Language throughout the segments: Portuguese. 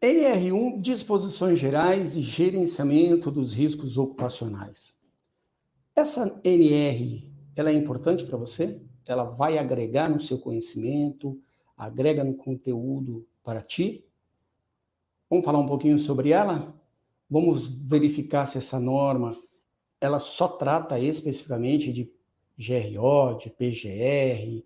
NR1, disposições gerais e gerenciamento dos riscos ocupacionais. Essa NR, ela é importante para você? Ela vai agregar no seu conhecimento, agrega no conteúdo para ti? Vamos falar um pouquinho sobre ela? Vamos verificar se essa norma, ela só trata especificamente de GRO, de PGR,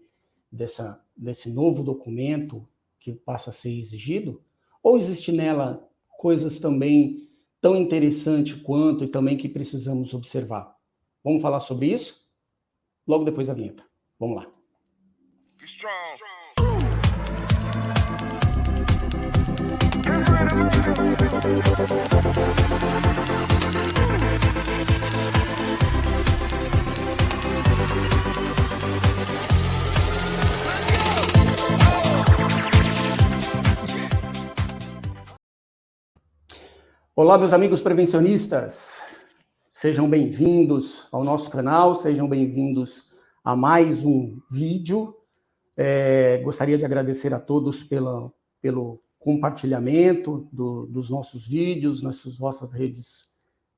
desse novo documento que passa a ser exigido? Ou existe nela coisas também tão interessantes quanto e também que precisamos observar? Vamos falar sobre isso? Logo depois da vinheta. Vamos lá. Olá, meus amigos prevencionistas. Sejam bem-vindos ao nosso canal, sejam bem-vindos a mais um vídeo. Gostaria de agradecer a todos pelo compartilhamento dos nossos vídeos nas vossas redes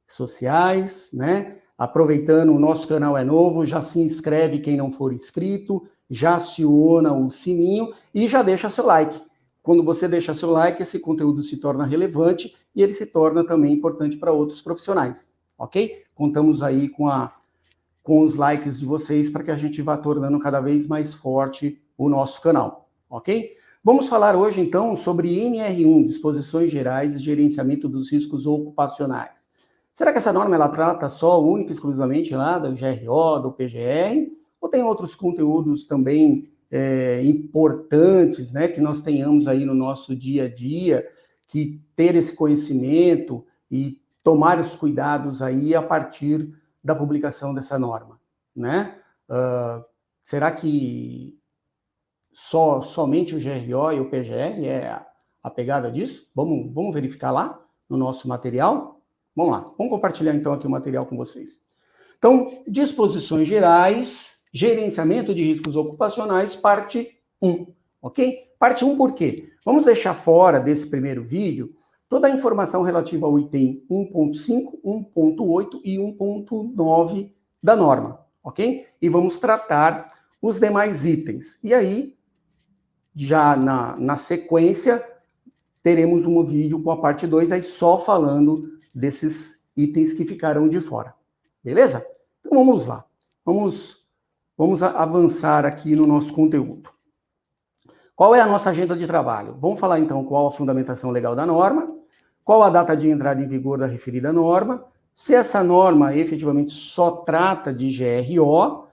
sociais, né? Aproveitando, o nosso canal é novo, já se inscreve quem não for inscrito, já aciona o sininho e já deixa seu like. Quando você deixa seu like, esse conteúdo se torna relevante e ele se torna também importante para outros profissionais, ok? Contamos aí com os likes de vocês para que a gente vá tornando cada vez mais forte o nosso canal, ok? Vamos falar hoje, então, sobre NR1, Disposições Gerais e Gerenciamento dos Riscos Ocupacionais. Será que essa norma ela trata só, única e exclusivamente lá do GRO, do PGR, ou tem outros conteúdos também importantes, né, que nós tenhamos aí no nosso dia a dia, que ter esse conhecimento e tomar os cuidados aí a partir da publicação dessa norma, né? Será que somente o GRO e o PGR é a pegada disso? Vamos verificar lá no nosso material? Vamos lá, vamos compartilhar então aqui o material com vocês. Então, disposições gerais, gerenciamento de riscos ocupacionais, parte 1, ok? Parte 1 por quê? Vamos deixar fora desse primeiro vídeo toda a informação relativa ao item 1.5, 1.8 e 1.9 da norma, ok? E vamos tratar os demais itens. E aí, já na sequência, teremos um vídeo com a parte 2 aí só falando desses itens que ficaram de fora. Beleza? Então vamos lá. Vamos avançar aqui no nosso conteúdo. Qual é a nossa agenda de trabalho? Vamos falar então qual a fundamentação legal da norma, qual a data de entrada em vigor da referida norma, se essa norma efetivamente só trata de GRO,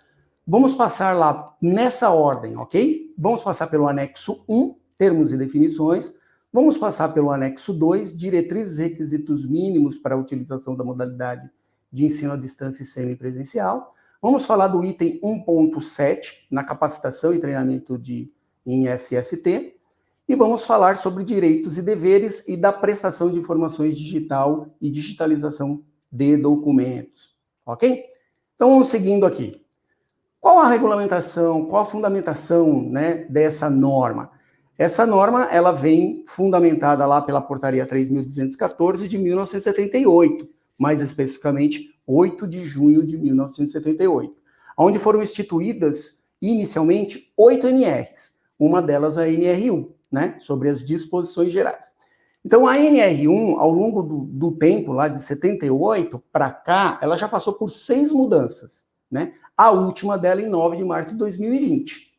vamos passar lá nessa ordem, ok? Vamos passar pelo anexo 1, termos e definições, vamos passar pelo anexo 2, diretrizes e requisitos mínimos para a utilização da modalidade de ensino à distância e semipresencial, vamos falar do item 1.7, na capacitação e treinamento em SST, e vamos falar sobre direitos e deveres e da prestação de informações digital e digitalização de documentos, ok? Então, vamos seguindo aqui. Qual a regulamentação, qual a fundamentação, né, dessa norma? Essa norma, ela vem fundamentada lá pela Portaria 3.214 de 1978, mais especificamente 8 de junho de 1978, onde foram instituídas inicialmente 8 NRs, uma delas a NR1, né, sobre as disposições gerais. Então, a NR1, ao longo do tempo, lá de 78 para cá, ela já passou por 6 mudanças, né? A última dela em 9 de março de 2020,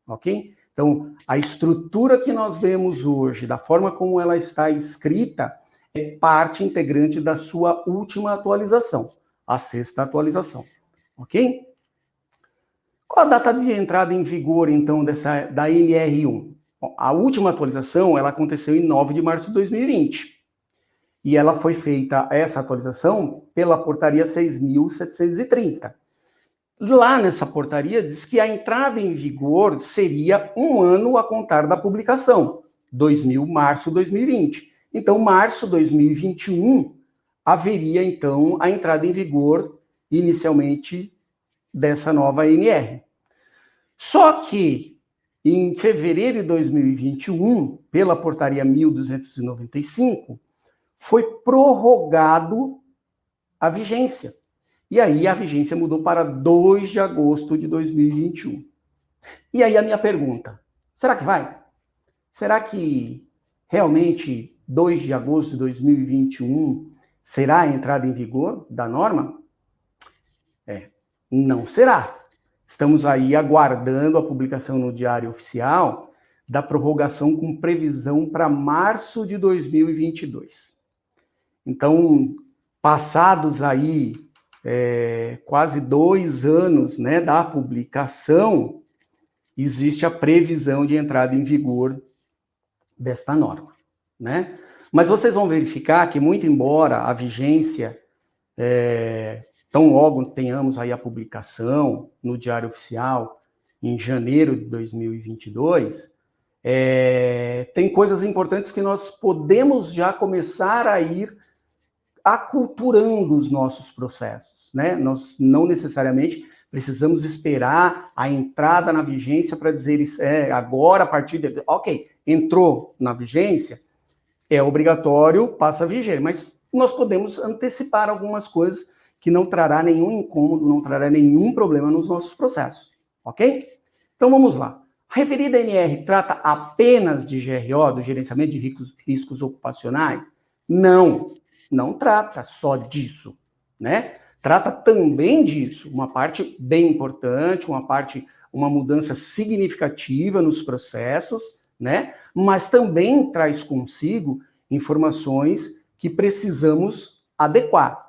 ok? Então, a estrutura que nós vemos hoje, da forma como ela está escrita, é parte integrante da sua última atualização, a 6ª atualização, ok? Qual a data de entrada em vigor, então, da NR1? Bom, a última atualização, ela aconteceu em 9 de março de 2020. E ela foi feita, essa atualização, pela portaria 6.730. Lá nessa portaria diz que a entrada em vigor seria 1 ano a contar da publicação, março de 2020. Então, março de 2021, haveria, então, a entrada em vigor, inicialmente, dessa nova NR. Só que em fevereiro de 2021, pela portaria 1295, foi prorrogado a vigência. E aí a vigência mudou para 2 de agosto de 2021. E aí a minha pergunta, será que vai? Será que realmente 2 de agosto de 2021 será a entrada em vigor da norma? Não será. Estamos aí aguardando a publicação no Diário Oficial da prorrogação com previsão para março de 2022. Então, passados aí quase 2 anos, né, da publicação, existe a previsão de entrada em vigor desta norma, né? Mas vocês vão verificar que, muito embora a vigência, tão logo tenhamos aí a publicação no Diário Oficial, em janeiro de 2022, tem coisas importantes que nós podemos já começar a ir aculturando os nossos processos, né? Nós não necessariamente precisamos esperar a entrada na vigência para dizer isso, agora, a partir de... Ok, entrou na vigência, é obrigatório, passa a viger, mas nós podemos antecipar algumas coisas que não trará nenhum incômodo, não trará nenhum problema nos nossos processos, ok? Então vamos lá. A referida NR trata apenas de GRO, do gerenciamento de riscos ocupacionais? Não, não trata só disso, né? Trata também disso, uma parte bem importante, uma mudança significativa nos processos, né? Mas também traz consigo informações que precisamos adequar.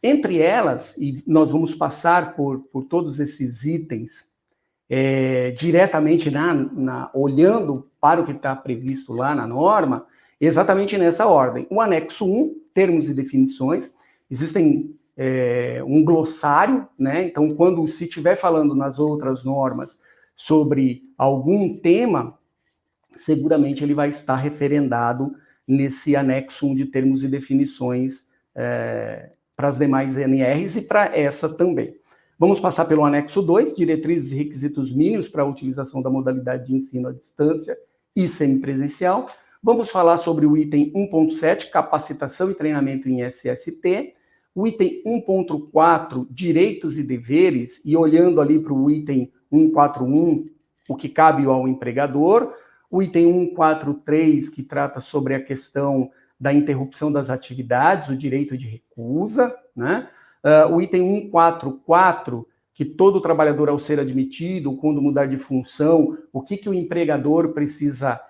Entre elas, e nós vamos passar por todos esses itens diretamente olhando para o que está previsto lá na norma, exatamente nessa ordem. O anexo 1, termos e definições, existem um glossário, né? Então, quando se estiver falando nas outras normas sobre algum tema, seguramente ele vai estar referendado nesse anexo 1 de termos e definições para as demais NRs e para essa também. Vamos passar pelo anexo 2, diretrizes e requisitos mínimos para a utilização da modalidade de ensino à distância e semipresencial. Vamos falar sobre o item 1.7, capacitação e treinamento em SST. O item 1.4, direitos e deveres, e olhando ali para o item 141, o que cabe ao empregador. O item 143, que trata sobre a questão da interrupção das atividades, o direito de recusa, né? O item 144, que todo trabalhador, ao ser admitido, quando mudar de função, o que o empregador precisa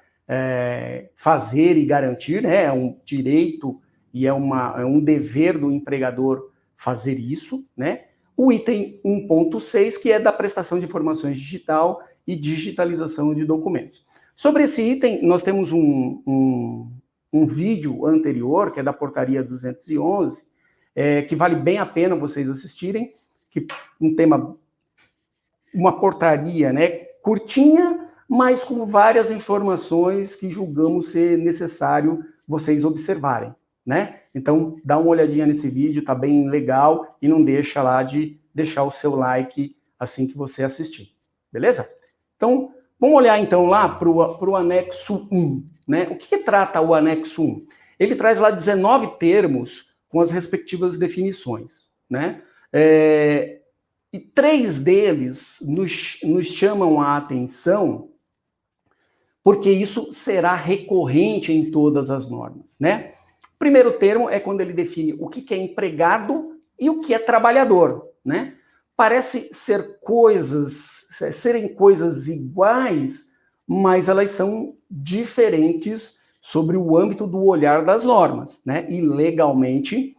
fazer e garantir, né? É um direito e é um dever do empregador fazer isso, né? O item 1.6, que é da prestação de informações digital e digitalização de documentos. Sobre esse item, nós temos um vídeo anterior, que é da portaria 211, que vale bem a pena vocês assistirem, que um tema, uma portaria, né, curtinha, mas com várias informações que julgamos ser necessário vocês observarem, né? Então, dá uma olhadinha nesse vídeo, tá bem legal, e não deixa lá de deixar o seu like assim que você assistir, beleza? Então, vamos olhar então lá para o anexo 1, né? O que trata o anexo 1? Ele traz lá 19 termos com as respectivas definições, né? E 3 deles nos chamam a atenção, porque isso será recorrente em todas as normas, né? O primeiro termo é quando ele define o que é empregado e o que é trabalhador, né? Parece serem coisas iguais, mas elas são diferentes sobre o âmbito do olhar das normas, né? E legalmente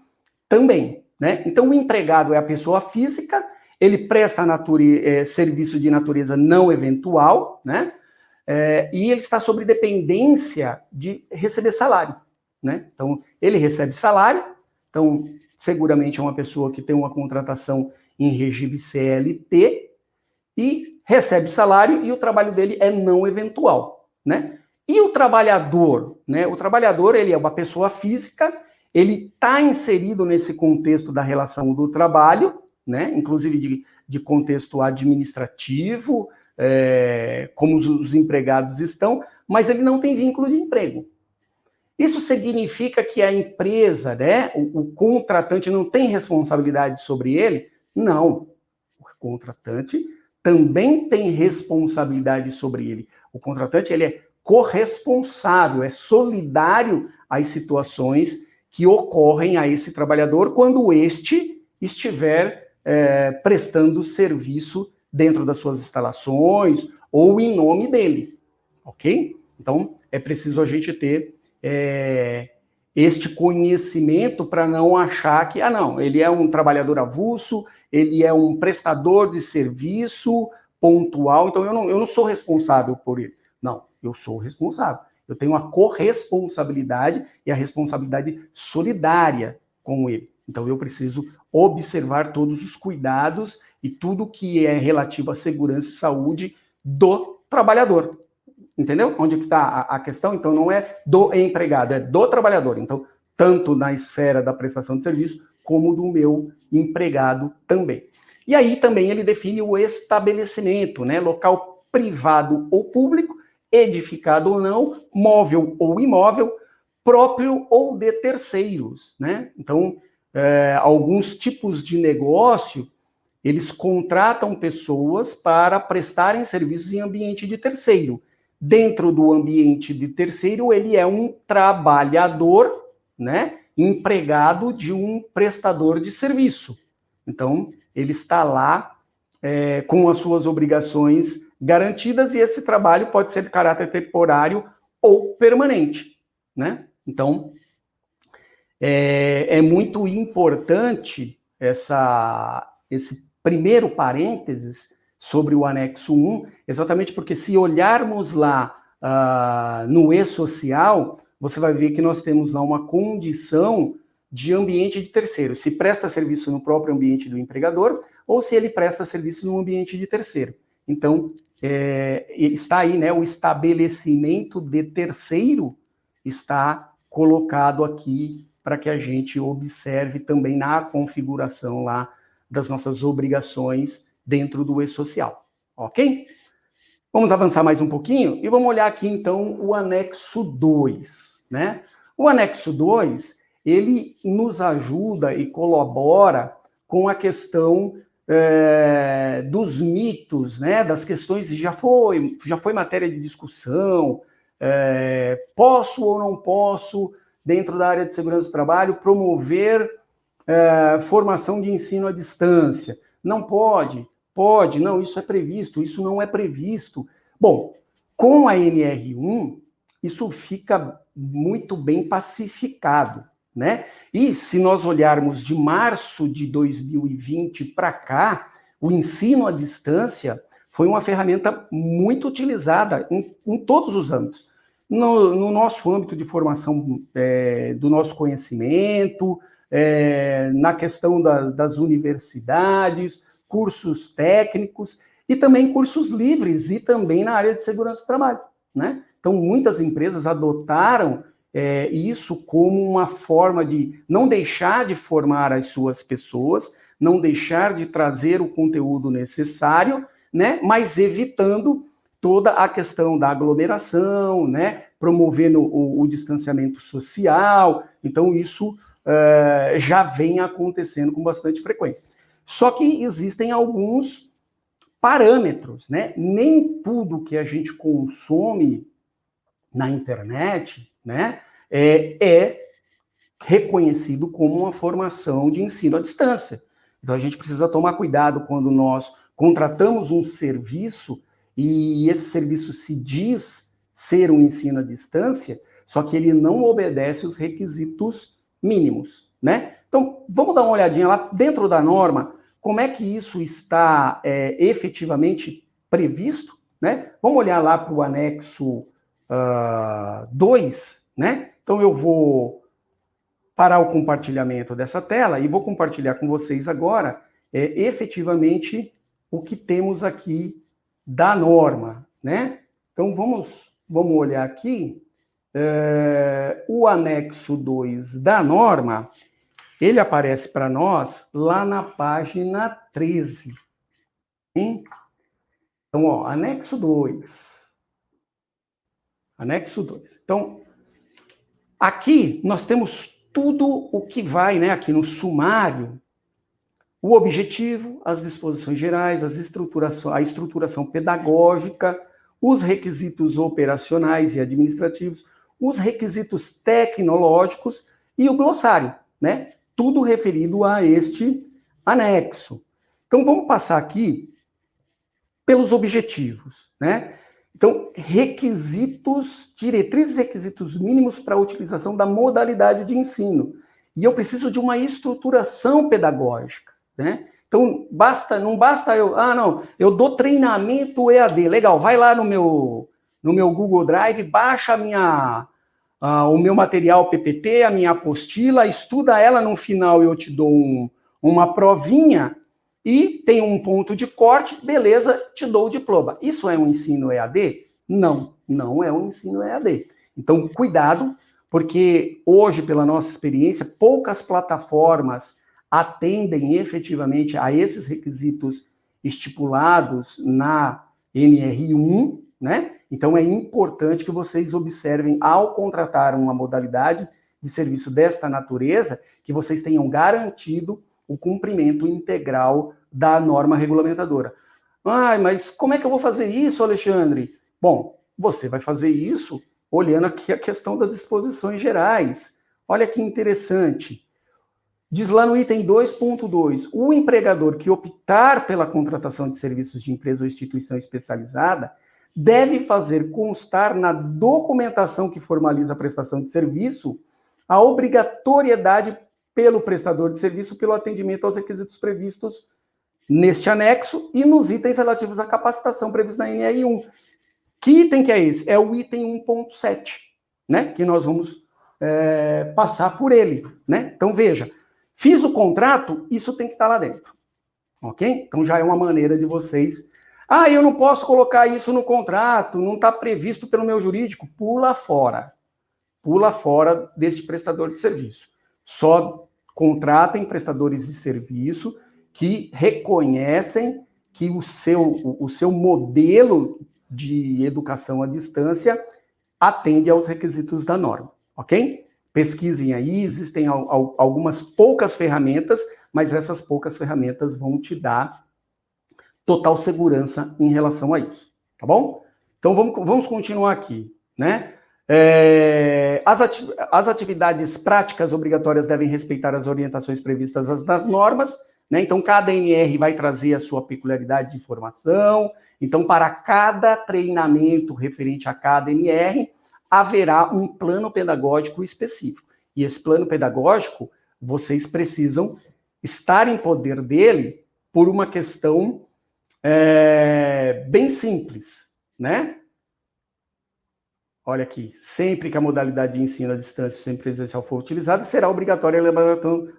também, né? Então, o empregado é a pessoa física, ele presta serviço de natureza não eventual, né? E ele está sob dependência de receber salário, né? Então, ele recebe salário, então, seguramente é uma pessoa que tem uma contratação em regime CLT e recebe salário e o trabalho dele é não eventual, né? E o trabalhador, né? O trabalhador, ele é uma pessoa física, ele está inserido nesse contexto da relação do trabalho, né? Inclusive de contexto administrativo, como os empregados estão, mas ele não tem vínculo de emprego. Isso significa que a empresa, né, o contratante não tem responsabilidade sobre ele? Não. O contratante também tem responsabilidade sobre ele. O contratante, ele é corresponsável, é solidário às situações que ocorrem a esse trabalhador quando este estiver prestando serviço dentro das suas instalações ou em nome dele, ok? Então, é preciso a gente ter este conhecimento para não achar que, não, ele é um trabalhador avulso, ele é um prestador de serviço pontual, então eu não sou responsável por ele. Não, eu sou responsável. Eu tenho a corresponsabilidade e a responsabilidade solidária com ele. Então eu preciso observar todos os cuidados e tudo que é relativo à segurança e saúde do trabalhador. Entendeu? Onde que está a questão? Então, não é do empregado, é do trabalhador. Então, tanto na esfera da prestação de serviço, como do meu empregado também. E aí também ele define o estabelecimento, né? Local privado ou público, edificado ou não, móvel ou imóvel, próprio ou de terceiros, né? Então, alguns tipos de negócio, eles contratam pessoas para prestarem serviços em ambiente de terceiro. Dentro do ambiente de terceiro, ele é um trabalhador, né, empregado de um prestador de serviço. Então, ele está lá com as suas obrigações garantidas e esse trabalho pode ser de caráter temporário ou permanente, né? Então, é muito importante esse primeiro parênteses sobre o anexo 1, exatamente porque se olharmos lá no e-social, você vai ver que nós temos lá uma condição de ambiente de terceiro, se presta serviço no próprio ambiente do empregador ou se ele presta serviço no ambiente de terceiro. Então, está aí, né, o estabelecimento de terceiro está colocado aqui para que a gente observe também na configuração lá das nossas obrigações dentro do e-social, ok? Vamos avançar mais um pouquinho e vamos olhar aqui, então, o anexo 2, né? O anexo 2, ele nos ajuda e colabora com a questão dos mitos, né? Das questões, já foi matéria de discussão, posso ou não posso, dentro da área de segurança do trabalho, promover formação de ensino à distância. Não pode? Pode, não, isso é previsto, isso não é previsto. Bom, com a NR1, isso fica muito bem pacificado, né? E se nós olharmos de março de 2020 para cá, o ensino à distância foi uma ferramenta muito utilizada em todos os âmbitos. No nosso âmbito de formação do nosso conhecimento, na questão das universidades, cursos técnicos e também cursos livres e também na área de segurança do trabalho, né? Então, muitas empresas adotaram isso como uma forma de não deixar de formar as suas pessoas, não deixar de trazer o conteúdo necessário, né? Mas evitando toda a questão da aglomeração, né? Promovendo o distanciamento social. Então, isso já vem acontecendo com bastante frequência. Só que existem alguns parâmetros, né? Nem tudo que a gente consome na internet, né, é reconhecido como uma formação de ensino à distância. Então, a gente precisa tomar cuidado quando nós contratamos um serviço e esse serviço se diz ser um ensino à distância, só que ele não obedece os requisitos mínimos, né? Então, vamos dar uma olhadinha lá dentro da norma, como é que isso está efetivamente previsto, né? Vamos olhar lá para o anexo 2, né? Então, eu vou parar o compartilhamento dessa tela e vou compartilhar com vocês agora efetivamente o que temos aqui da norma, né? Então, vamos olhar aqui. O anexo 2 da norma, ele aparece para nós lá na página 13. Hein? Então, ó, anexo 2. Anexo 2. Então, aqui nós temos tudo o que vai, né, aqui no sumário, o objetivo, as disposições gerais, a estruturação pedagógica, os requisitos operacionais e administrativos, os requisitos tecnológicos e o glossário, né? Tudo referido a este anexo. Então, vamos passar aqui pelos objetivos, né? Então, requisitos, diretrizes e requisitos mínimos para a utilização da modalidade de ensino. E eu preciso de uma estruturação pedagógica, né? Então, não basta eu dou treinamento EAD, legal, vai lá no meu Google Drive, baixa o meu material PPT, a minha apostila, estuda ela, no final eu te dou uma provinha, e tem um ponto de corte, beleza, te dou o diploma. Isso é um ensino EAD? Não, não é um ensino EAD. Então, cuidado, porque hoje, pela nossa experiência, poucas plataformas atendem efetivamente a esses requisitos estipulados na NR1, né? Então, é importante que vocês observem, ao contratar uma modalidade de serviço desta natureza, que vocês tenham garantido o cumprimento integral da norma regulamentadora. Mas como é que eu vou fazer isso, Alexandre? Bom, você vai fazer isso olhando aqui a questão das disposições gerais. Olha que interessante. Diz lá no item 2.2, o empregador que optar pela contratação de serviços de empresa ou instituição especializada deve fazer constar na documentação que formaliza a prestação de serviço a obrigatoriedade pelo prestador de serviço pelo atendimento aos requisitos previstos neste anexo e nos itens relativos à capacitação previstos na NR1. Que item que é esse? É o item 1.7, né? Que nós vamos passar por ele, né? Então, veja, fiz o contrato, isso tem que estar lá dentro, ok? Então, já é uma maneira de vocês... eu não posso colocar isso no contrato, não está previsto pelo meu jurídico. Pula fora desse prestador de serviço. Só contratem prestadores de serviço que reconhecem que o seu modelo de educação à distância atende aos requisitos da norma, ok? Pesquisem aí, existem algumas poucas ferramentas, mas essas poucas ferramentas vão te dar total segurança em relação a isso, tá bom? Então, vamos continuar aqui, né? As atividades práticas obrigatórias devem respeitar as orientações previstas nas normas, né? Então, cada NR vai trazer a sua peculiaridade de formação. Então, para cada treinamento referente a cada NR, haverá um plano pedagógico específico. E esse plano pedagógico, vocês precisam estar em poder dele por uma questão bem simples, né? Olha aqui, sempre que a modalidade de ensino à distância sem presencial for utilizada, será obrigatória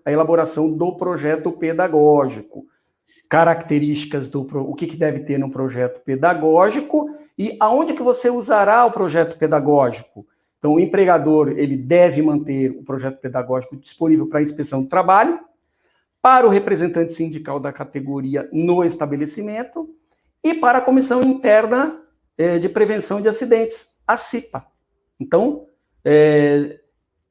a elaboração do projeto pedagógico. Características o que deve ter no projeto pedagógico e aonde que você usará o projeto pedagógico. Então, o empregador, ele deve manter o projeto pedagógico disponível para a inspeção do trabalho, para o representante sindical da categoria no estabelecimento e para a Comissão Interna de Prevenção de Acidentes, a CIPA. Então,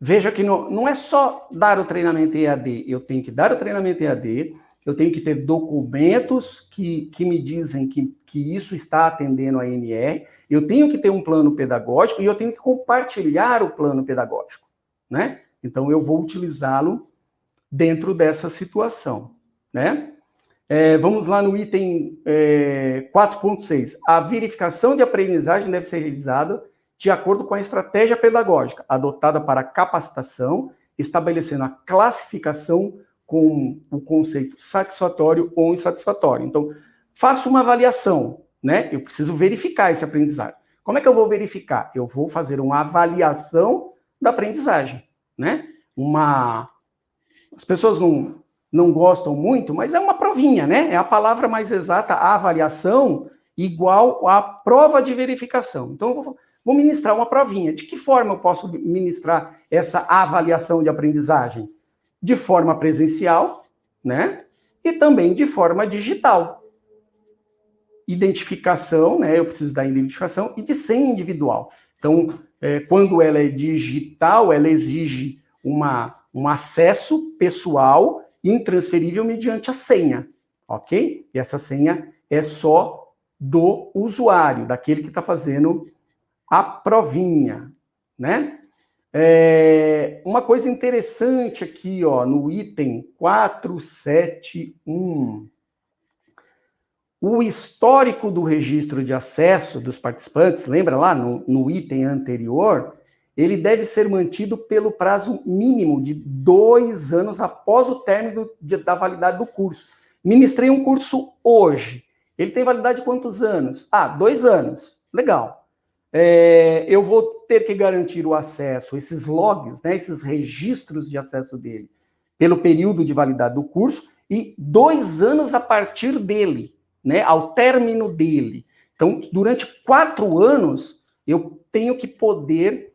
veja que não é só dar o treinamento EAD, eu tenho que dar o treinamento EAD, eu tenho que ter documentos que me dizem que isso está atendendo a NR, eu tenho que ter um plano pedagógico e eu tenho que compartilhar o plano pedagógico, né? Então, eu vou utilizá-lo dentro dessa situação, né? Vamos lá no item 4.6. A verificação de aprendizagem deve ser realizada de acordo com a estratégia pedagógica adotada para a capacitação, estabelecendo a classificação com o conceito satisfatório ou insatisfatório. Então, faço uma avaliação, né? Eu preciso verificar esse aprendizagem. Como é que eu vou verificar? Eu vou fazer uma avaliação da aprendizagem, né? As pessoas não gostam muito, mas é uma provinha, né? É a palavra mais exata, a avaliação igual à prova de verificação. Então, eu vou ministrar uma provinha. De que forma eu posso ministrar essa avaliação de aprendizagem? De forma presencial, né? E também de forma digital. identificação, né? Eu preciso da identificação e de senha individual. Então, quando ela é digital, ela exige um acesso pessoal intransferível mediante a senha, ok? E essa senha é só do usuário, daquele que está fazendo a provinha, né? Uma coisa interessante aqui, ó, no item 471, o histórico do registro de acesso dos participantes, lembra lá no item anterior, ele deve ser mantido pelo prazo mínimo de 2 anos após o término da validade do curso. Ministrei um curso hoje. Ele tem validade de quantos anos? 2 anos. Legal. Eu vou ter que garantir o acesso, esses logs, né, esses registros de acesso dele, pelo período de validade do curso e 2 anos a partir dele, né, ao término dele. Então, durante 4 anos, eu tenho que poder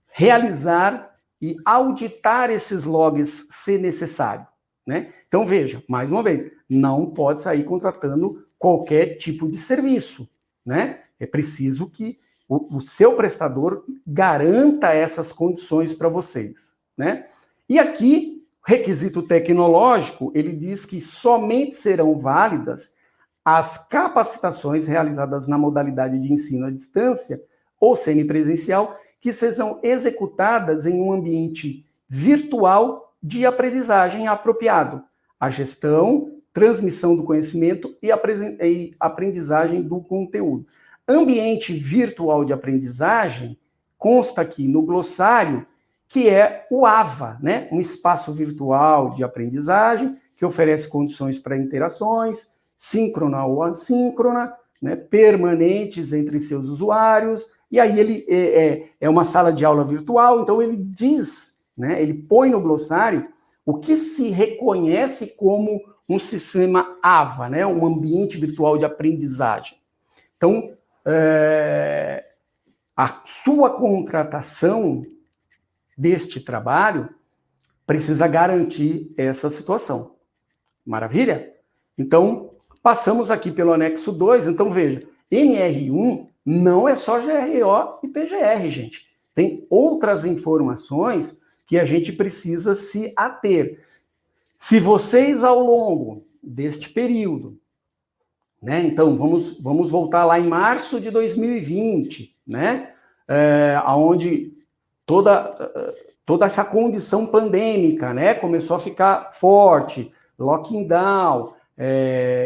realizar e auditar esses logs se necessário, né? Então, veja, mais uma vez, não pode sair contratando qualquer tipo de serviço, né? É preciso que o seu prestador garanta essas condições para vocês, né? E aqui, requisito tecnológico, ele diz que somente serão válidas as capacitações realizadas na modalidade de ensino à distância ou semipresencial que sejam executadas em um ambiente virtual de aprendizagem apropriado. A gestão, transmissão do conhecimento e aprendizagem do conteúdo. Ambiente virtual de aprendizagem consta aqui no glossário que é o AVA, né? Um espaço virtual de aprendizagem que oferece condições para interações, síncrona ou assíncrona, né, permanentes entre seus usuários, e aí ele é uma sala de aula virtual, então ele diz, né, ele põe no glossário o que se reconhece como um sistema AVA, né, um ambiente virtual de aprendizagem. Então, a sua contratação deste trabalho precisa garantir essa situação. Maravilha? Então, passamos aqui pelo anexo 2, então veja, NR1 não é só GRO e PGR, gente. Tem outras informações que a gente precisa se ater. Se vocês, ao longo deste período, né, então vamos voltar lá em março de 2020, né, onde toda essa condição pandêmica, né, começou a ficar forte, lockdown,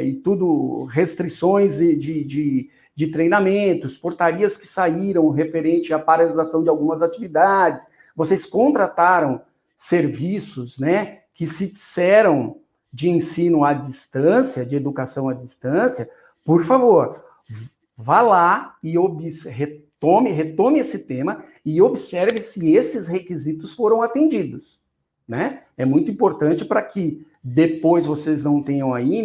e tudo, restrições de treinamentos, portarias que saíram referente à paralisação de algumas atividades. Vocês contrataram serviços, né, que se disseram de ensino à distância, de educação à distância. Por favor, vá lá e retome esse tema e observe se esses requisitos foram atendidos, né? É muito importante para que depois vocês não tenham aí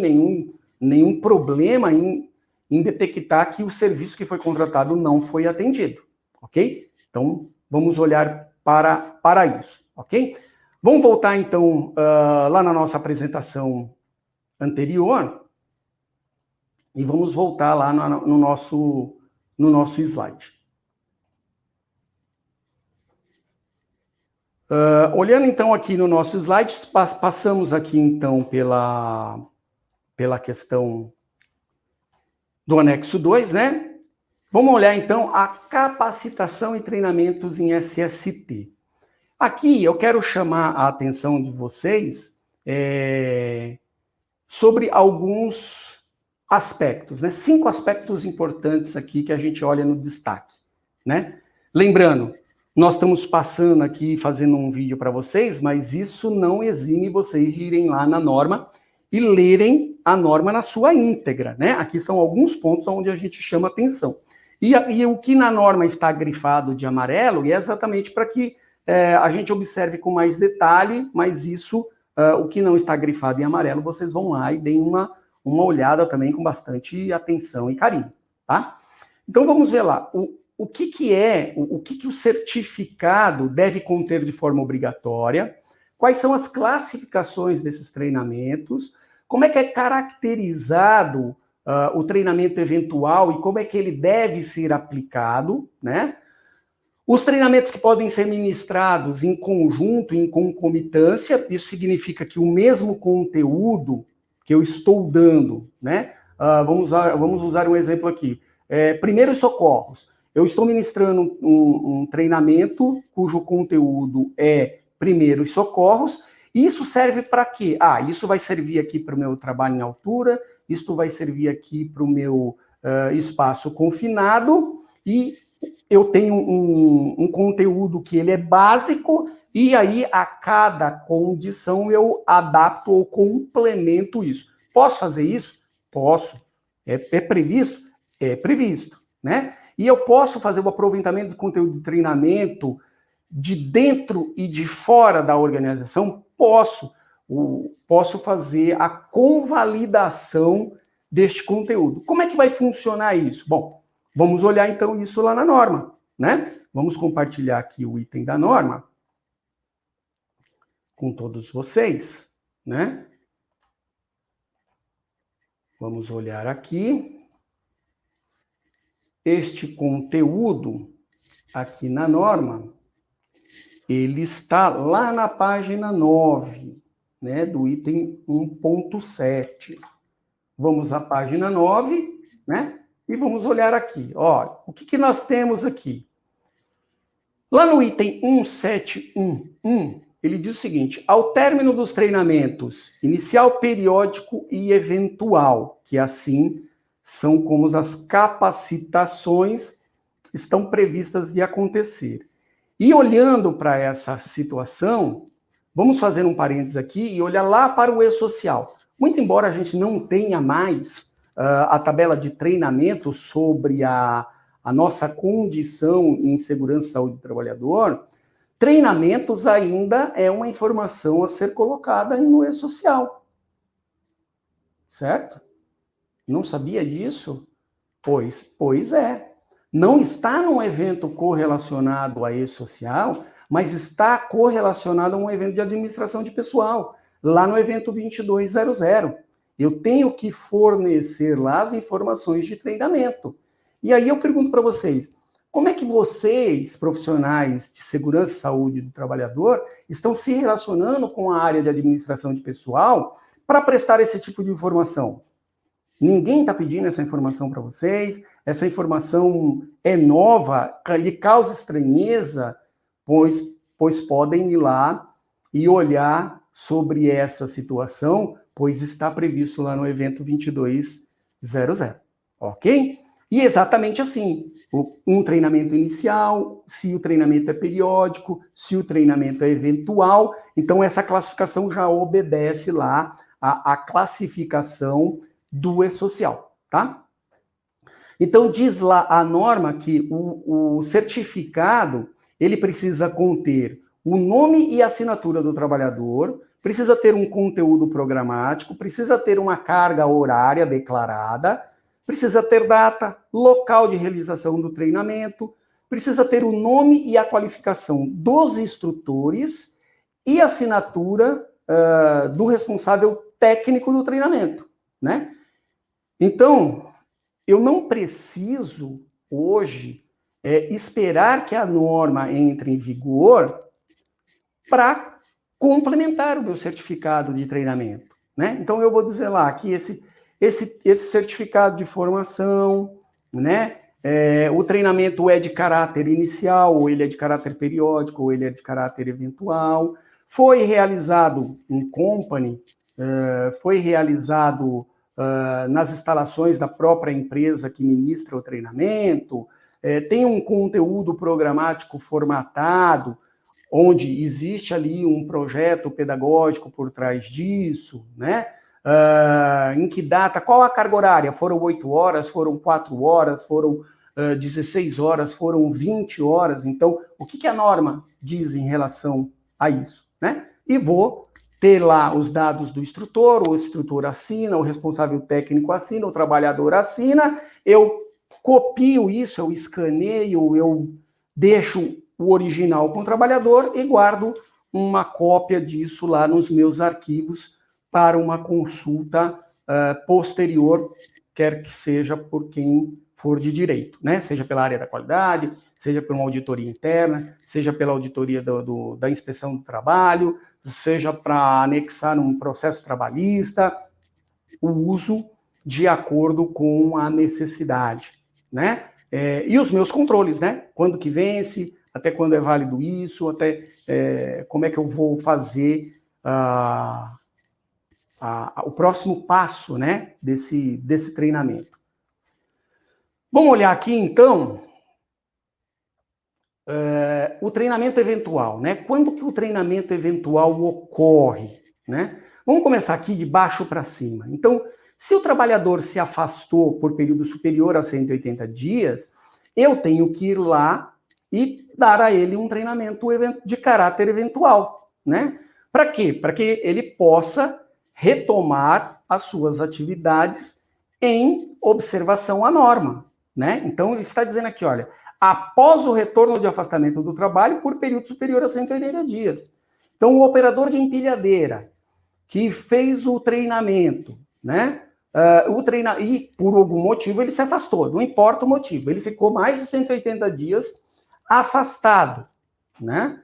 nenhum problema em detectar que o serviço que foi contratado não foi atendido, ok? Então, vamos olhar para isso, ok? Vamos voltar, então, lá na nossa apresentação anterior e vamos voltar lá no nosso slide. Olhando, então, aqui no nosso slide, passamos aqui, então, pela questão do anexo 2, né? Vamos olhar, então, a capacitação e treinamentos em SST. Aqui, eu quero chamar a atenção de vocês sobre alguns aspectos, né? 5 aspectos importantes aqui que a gente olha no destaque, né? Lembrando, nós estamos passando aqui, fazendo um vídeo para vocês, mas isso não exime vocês de irem lá na norma e lerem a norma na sua íntegra, né? Aqui são alguns pontos onde a gente chama atenção. E o que na norma está grifado de amarelo é exatamente para que a gente observe com mais detalhe, mas isso, o que não está grifado em amarelo, vocês vão lá e deem uma olhada também com bastante atenção e carinho, tá? Então, vamos ver lá. O que o certificado deve conter de forma obrigatória, quais são as classificações desses treinamentos, como é que é caracterizado o treinamento eventual e como é que ele deve ser aplicado, né? Os treinamentos que podem ser ministrados em conjunto, em concomitância, isso significa que o mesmo conteúdo que eu estou dando, né? Vamos usar um exemplo aqui. Primeiros socorros. Eu estou ministrando um treinamento cujo conteúdo é primeiros socorros. Isso serve para quê? Isso vai servir aqui para o meu trabalho em altura, isso vai servir aqui para o meu espaço confinado, e eu tenho um conteúdo que ele é básico, e aí a cada condição eu adapto ou complemento isso. Posso fazer isso? Posso. É previsto? É previsto, né? E eu posso fazer o aproveitamento do conteúdo de treinamento de dentro e de fora da organização? Posso. Posso fazer a convalidação deste conteúdo. Como é que vai funcionar isso? Bom, vamos olhar então isso lá na norma, né? Vamos compartilhar aqui o item da norma com todos vocês, né? Vamos olhar aqui. Este conteúdo aqui na norma, ele está lá na página 9, né, do item 1.7. Vamos à página 9, né? E vamos olhar aqui. Ó, o que nós temos aqui? Lá no item 171.1, ele diz o seguinte: ao término dos treinamentos inicial, periódico e eventual, que assim são como as capacitações estão previstas de acontecer. E olhando para essa situação, vamos fazer um parênteses aqui e olhar lá para o E-Social. Muito embora a gente não tenha mais a tabela de treinamento sobre a nossa condição em segurança e saúde do trabalhador, treinamentos ainda é uma informação a ser colocada no E-Social. Certo? Não sabia disso? Pois é. Não está num evento correlacionado a E-Social, mas está correlacionado a um evento de administração de pessoal, lá no evento 2200. Eu tenho que fornecer lá as informações de treinamento. E aí eu pergunto para vocês, como é que vocês, profissionais de segurança e saúde do trabalhador, estão se relacionando com a área de administração de pessoal para prestar esse tipo de informação? Ninguém está pedindo essa informação para vocês, essa informação é nova, lhe causa estranheza, pois podem ir lá e olhar sobre essa situação, pois está previsto lá no evento 2200, ok? E exatamente assim, um treinamento inicial, se o treinamento é periódico, se o treinamento é eventual, então essa classificação já obedece lá à classificação do E-Social, tá? Então, diz lá a norma que o certificado, ele precisa conter o nome e assinatura do trabalhador, precisa ter um conteúdo programático, precisa ter uma carga horária declarada, precisa ter data, local de realização do treinamento, precisa ter o nome e a qualificação dos instrutores e assinatura do responsável técnico do treinamento, né? Então, eu não preciso, hoje, esperar que a norma entre em vigor para complementar o meu certificado de treinamento, né? Então, eu vou dizer lá que esse certificado de formação, né? O treinamento é de caráter inicial, ou ele é de caráter periódico, ou ele é de caráter eventual. Foi realizado em company, foi realizado nas instalações da própria empresa que ministra o treinamento, tem um conteúdo programático formatado, onde existe ali um projeto pedagógico por trás disso, né? Em que data, qual a carga horária? Foram 8 horas, foram 4 horas, foram 16 horas, foram 20 horas. Então, o que a norma diz em relação a isso, né? E vou ter lá os dados do instrutor, o instrutor assina, o responsável técnico assina, o trabalhador assina, eu copio isso, eu escaneio, eu deixo o original com o trabalhador e guardo uma cópia disso lá nos meus arquivos para uma consulta posterior, quer que seja por quem for de direito, né? Seja pela área da qualidade, seja por uma auditoria interna, seja pela auditoria da inspeção do trabalho, seja para anexar um processo trabalhista, o uso de acordo com a necessidade, né? E os meus controles, né? Quando que vence, até quando é válido isso, até como é que eu vou fazer o próximo passo, né? Desse treinamento. Vamos olhar aqui, então, o treinamento eventual, né? Quando que o treinamento eventual ocorre, né? Vamos começar aqui de baixo para cima. Então, se o trabalhador se afastou por período superior a 180 dias, eu tenho que ir lá e dar a ele um treinamento de caráter eventual, né? Para quê? Para que ele possa retomar as suas atividades em observação à norma, né? Então, ele está dizendo aqui, olha, após o retorno de afastamento do trabalho por período superior a 180 dias. Então, o operador de empilhadeira que fez o treinamento, né? E por algum motivo ele se afastou, não importa o motivo, ele ficou mais de 180 dias afastado, né?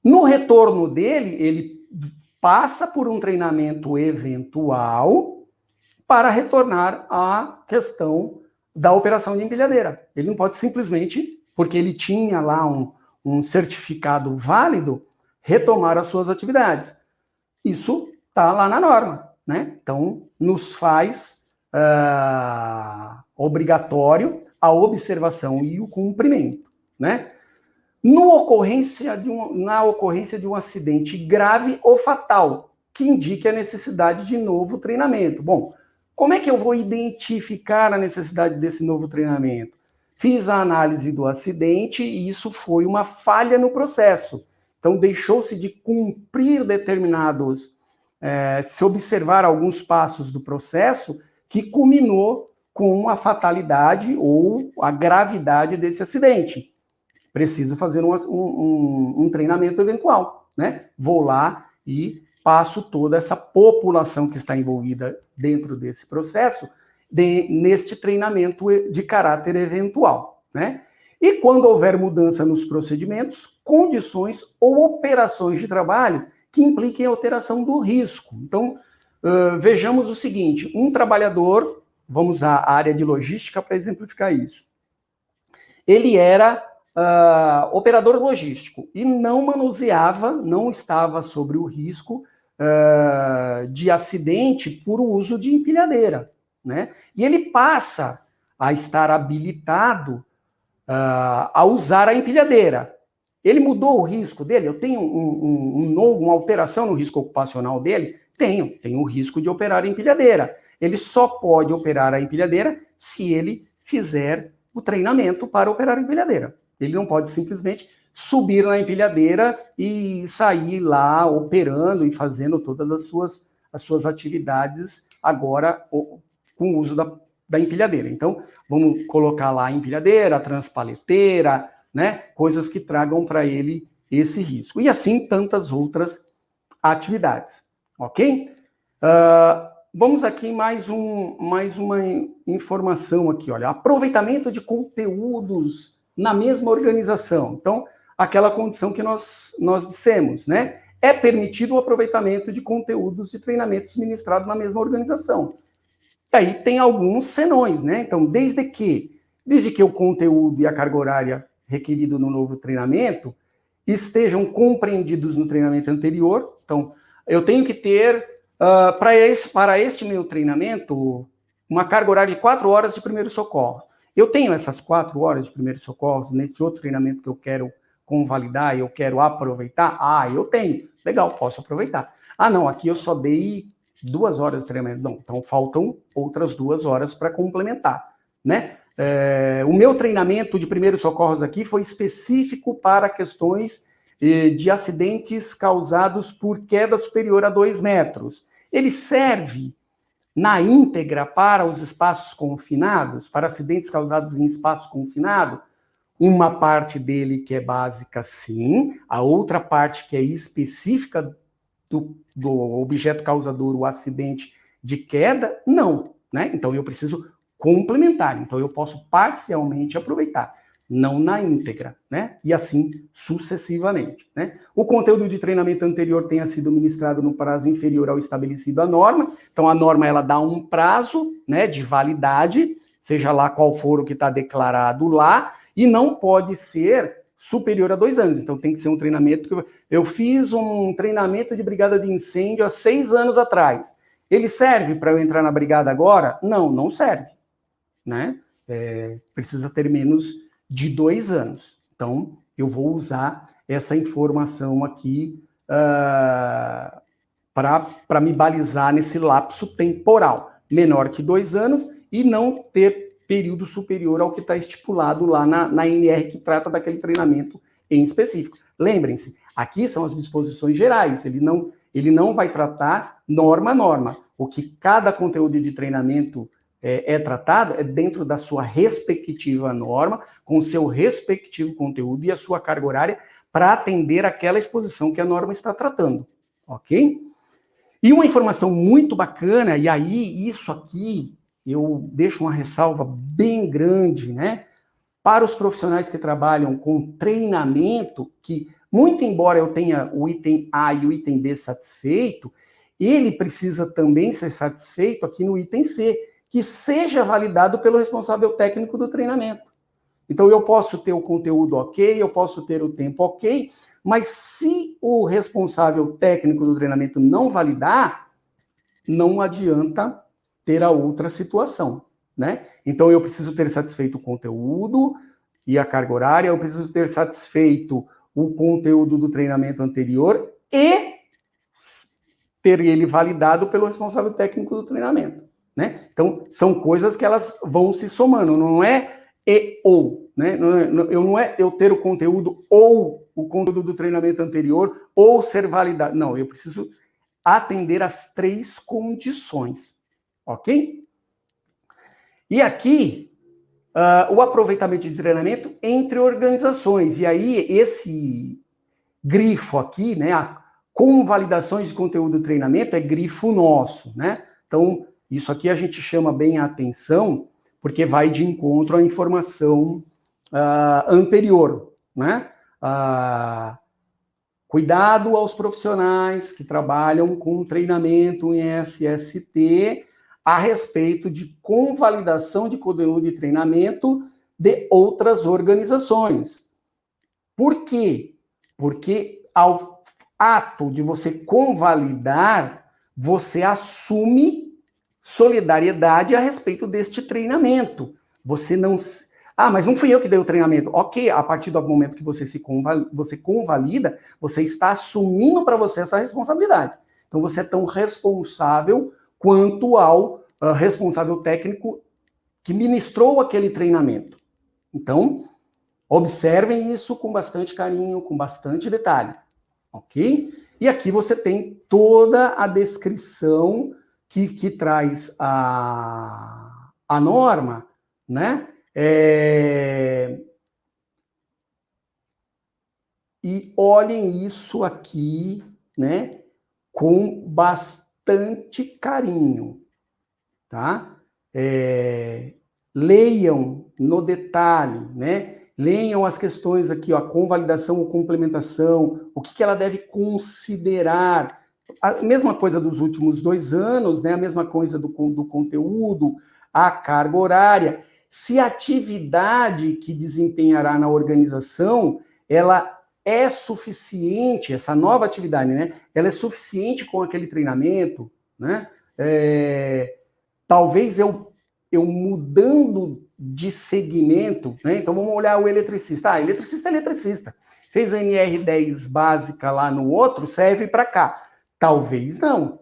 No retorno dele, ele passa por um treinamento eventual para retornar à questão da operação de empilhadeira. Ele não pode simplesmente, porque ele tinha lá um certificado válido, retomar as suas atividades. Isso está lá na norma, né? Então, nos faz obrigatório a observação e o cumprimento, né? Na ocorrência de um acidente grave ou fatal, que indique a necessidade de novo treinamento. Bom, como é que eu vou identificar a necessidade desse novo treinamento? Fiz a análise do acidente e isso foi uma falha no processo. Então, deixou-se de cumprir se observar alguns passos do processo que culminou com a fatalidade ou a gravidade desse acidente. Preciso fazer um treinamento eventual, né? Vou lá e passo toda essa população que está envolvida dentro desse processo neste treinamento de caráter eventual, né? E quando houver mudança nos procedimentos, condições ou operações de trabalho que impliquem alteração do risco. Então, vejamos o seguinte, um trabalhador, vamos usar a área de logística para exemplificar isso, ele era operador logístico e não manuseava, não estava sobre o risco de acidente por uso de empilhadeira, né? E ele passa a estar habilitado a usar a empilhadeira. Ele mudou o risco dele? Eu tenho uma alteração no risco ocupacional dele? Tenho o risco de operar a empilhadeira. Ele só pode operar a empilhadeira se ele fizer o treinamento para operar a empilhadeira. Ele não pode simplesmente subir na empilhadeira e sair lá operando e fazendo todas as suas atividades agora com o uso da empilhadeira. Então, vamos colocar lá a empilhadeira, a transpaleteira, né? Coisas que tragam para ele esse risco. E assim tantas outras atividades, ok? Vamos aqui mais uma informação aqui, olha, aproveitamento de conteúdos na mesma organização. Então, aquela condição que nós dissemos, né? É permitido o aproveitamento de conteúdos e treinamentos ministrados na mesma organização. E aí tem alguns senões, né? Então, desde que o conteúdo e a carga horária requerido no novo treinamento estejam compreendidos no treinamento anterior. Então, eu tenho que ter, para este meu treinamento, uma carga horária de 4 horas de primeiro socorro. Eu tenho essas 4 horas de primeiro socorro nesse outro treinamento que eu quero convalidar e eu quero aproveitar? Eu tenho. Legal, posso aproveitar. Não, aqui eu só dei 2 horas de treinamento. Não, então faltam outras 2 horas para complementar, né? O meu treinamento de primeiros socorros aqui foi específico para questões de acidentes causados por queda superior a 2 metros. Ele serve na íntegra para os espaços confinados, para acidentes causados em espaço confinado? Uma parte dele que é básica, sim. A outra parte que é específica do objeto causador, o acidente de queda, não. né? Então eu preciso complementar, então eu posso parcialmente aproveitar, não na íntegra, né? E assim sucessivamente, né? O conteúdo de treinamento anterior tenha sido ministrado no prazo inferior ao estabelecido à norma, então a norma ela dá um prazo, né, de validade, seja lá qual for o que está declarado lá, e não pode ser superior a 2 anos. Então tem que ser um treinamento que eu fiz um treinamento de brigada de incêndio há 6 anos atrás. Ele serve para eu entrar na brigada agora? Não, não serve, né? Precisa ter menos de 2 anos. Então eu vou usar essa informação aqui para me balizar nesse lapso temporal, menor que 2 anos e não ter período superior ao que está estipulado lá na NR, que trata daquele treinamento em específico. Lembrem-se, aqui são as disposições gerais, ele não vai tratar norma a norma. O que cada conteúdo de treinamento é tratado é dentro da sua respectiva norma, com o seu respectivo conteúdo e a sua carga horária para atender aquela exposição que a norma está tratando, ok? E uma informação muito bacana, e aí isso aqui eu deixo uma ressalva bem grande, né? Para os profissionais que trabalham com treinamento, que muito embora eu tenha o item A e o item B satisfeito, ele precisa também ser satisfeito aqui no item C, que seja validado pelo responsável técnico do treinamento. Então eu posso ter o conteúdo ok, eu posso ter o tempo ok, mas se o responsável técnico do treinamento não validar, não adianta ter a outra situação, né? Então eu preciso ter satisfeito o conteúdo e a carga horária, eu preciso ter satisfeito o conteúdo do treinamento anterior e ter ele validado pelo responsável técnico do treinamento, né? Então são coisas que elas vão se somando, não é e ou, né? Não é eu ter o conteúdo ou o conteúdo do treinamento anterior ou ser validado. Não, eu preciso atender às 3 condições, ok? E aqui, o aproveitamento de treinamento entre organizações. E aí, esse grifo aqui, né, com validações de conteúdo de treinamento, é grifo nosso, né? Então, isso aqui a gente chama bem a atenção, porque vai de encontro à informação anterior, né? Cuidado aos profissionais que trabalham com treinamento em SST a respeito de convalidação de conteúdo de treinamento de outras organizações. Por quê? Porque ao ato de você convalidar, você assume solidariedade a respeito deste treinamento. Você não... mas não fui eu que dei o treinamento. Ok, a partir do momento que você convalida, você está assumindo para você essa responsabilidade. Então, você é tão responsável quanto ao responsável técnico que ministrou aquele treinamento. Então, observem isso com bastante carinho, com bastante detalhe, ok? E aqui você tem toda a descrição que traz a norma, né? E olhem isso aqui, né, com bastante carinho, tá? Leiam no detalhe, né? Leiam as questões aqui, ó, convalidação ou complementação, o que ela deve considerar. A mesma coisa dos últimos 2 anos, né? A mesma coisa do conteúdo, a carga horária. Se a atividade que desempenhará na organização, ela é suficiente, essa nova atividade, né? Ela é suficiente com aquele treinamento, né? Talvez eu mudando de segmento, né? Então vamos olhar o eletricista. Eletricista é eletricista. Fez a NR10 básica lá no outro, serve para cá. Talvez não.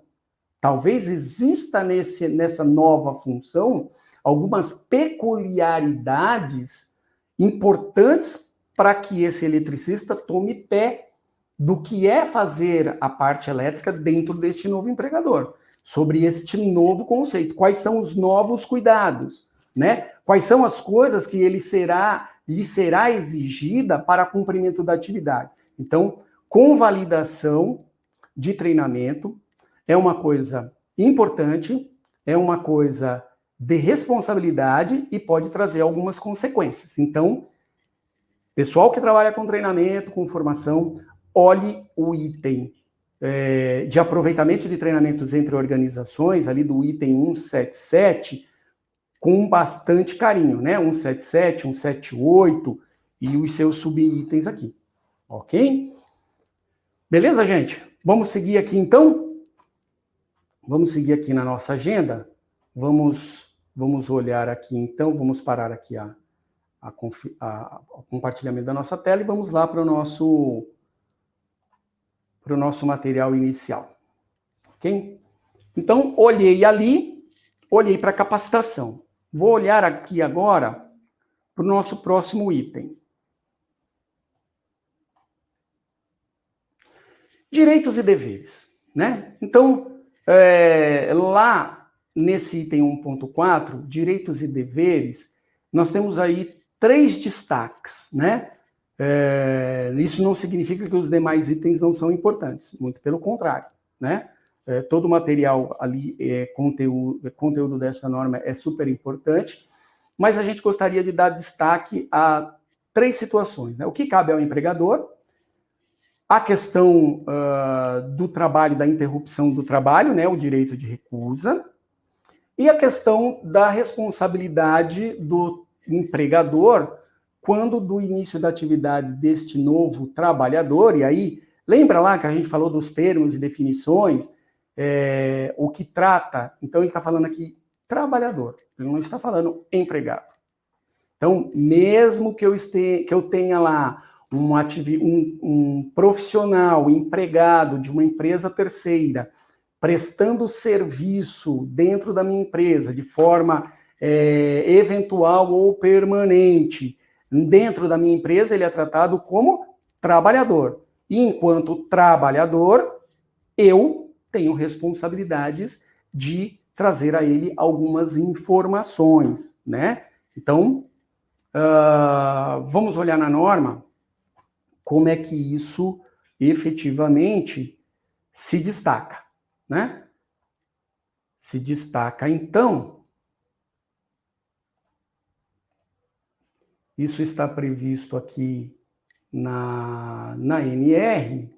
Talvez exista nessa nova função algumas peculiaridades importantes para que esse eletricista tome pé do que é fazer a parte elétrica dentro deste novo empregador, sobre este novo conceito. Quais são os novos cuidados, né? Quais são as coisas que lhe será exigida para cumprimento da atividade. Então, convalidação de treinamento é uma coisa importante, é uma coisa de responsabilidade e pode trazer algumas consequências. Então, pessoal que trabalha com treinamento, com formação, olhe o item de aproveitamento de treinamentos entre organizações, ali do item 177, com bastante carinho, né? 177, 178 e os seus subitens aqui, ok? Beleza, gente? Vamos seguir aqui, então? Vamos seguir aqui na nossa agenda? Vamos olhar aqui, então, vamos parar aqui o compartilhamento da nossa tela e vamos lá para o nosso material inicial, ok? Então, olhei ali, olhei para a capacitação. Vou olhar aqui agora para o nosso próximo item. Direitos e deveres, né? Então, lá nesse item 1.4, direitos e deveres, nós temos aí 3 destaques, né? Isso não significa que os demais itens não são importantes, muito pelo contrário, né? Todo o material ali, conteúdo dessa norma é super importante, mas a gente gostaria de dar destaque a 3 situações, né? O que cabe ao empregador, a questão do trabalho, da interrupção do trabalho, né? O direito de recusa, e a questão da responsabilidade do empregador quando do início da atividade deste novo trabalhador, e aí, lembra lá que a gente falou dos termos e definições, o que trata, então ele está falando aqui trabalhador, ele não está falando empregado. Então, mesmo que eu tenha lá um profissional, empregado de uma empresa terceira, prestando serviço dentro da minha empresa, de forma eventual ou permanente, dentro da minha empresa, ele é tratado como trabalhador. E enquanto trabalhador, eu tenho responsabilidades de trazer a ele algumas informações, né? Então, vamos olhar na norma como é que isso efetivamente se destaca, né? Se destaca, então, isso está previsto aqui na NR,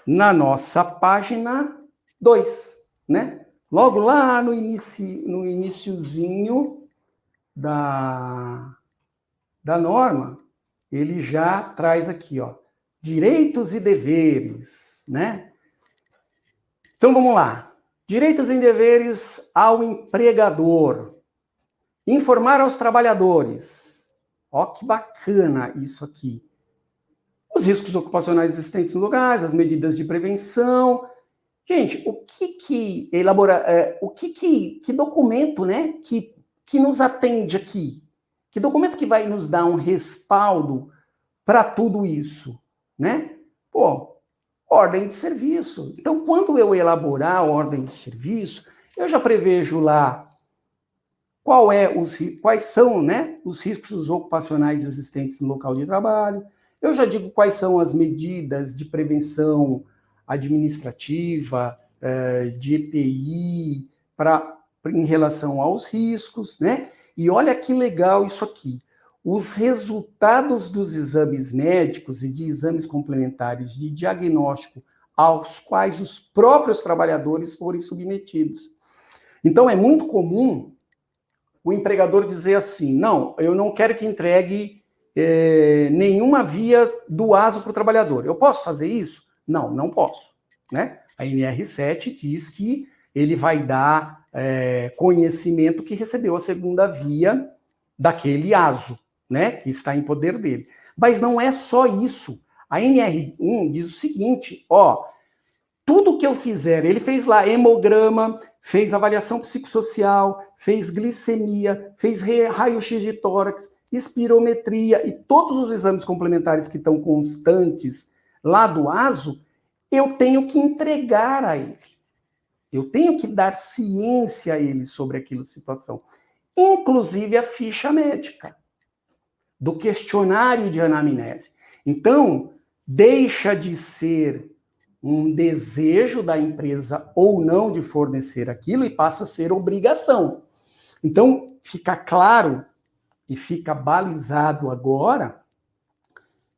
na nossa página 2, né? Logo lá no iniciozinho da norma, ele já traz aqui, ó, direitos e deveres, né? Então, vamos lá. Direitos e deveres ao empregador. Informar aos trabalhadores. Ó, que bacana isso aqui. Os riscos ocupacionais existentes no lugar, as medidas de prevenção. Gente, que documento, né, que nos atende aqui? Que documento que vai nos dar um respaldo para tudo isso, né? Pô, ordem de serviço. Então, quando eu elaborar a ordem de serviço, eu já prevejo lá quais são, né, os riscos ocupacionais existentes no local de trabalho. Eu já digo quais são as medidas de prevenção administrativa, de EPI, em relação aos riscos, né? E olha que legal isso aqui. Os resultados dos exames médicos e de exames complementares de diagnóstico aos quais os próprios trabalhadores forem submetidos. Então, é muito comum o empregador dizer assim, não, eu não quero que entregue nenhuma via do ASO para o trabalhador. Eu posso fazer isso? Não, não posso, né? A NR7 diz que ele vai dar conhecimento que recebeu a segunda via daquele ASO, né, que está em poder dele. Mas não é só isso. A NR1 diz o seguinte, ó, tudo que eu fizer, ele fez lá hemograma, fez avaliação psicossocial, fez glicemia, fez raio-x de tórax, espirometria e todos os exames complementares que estão constantes lá do ASO, eu tenho que entregar a ele. Eu tenho que dar ciência a ele sobre aquela situação. Inclusive a ficha médica, do questionário de anamnese. Então, deixa de ser um desejo da empresa ou não de fornecer aquilo e passa a ser obrigação. Então, fica claro e fica balizado agora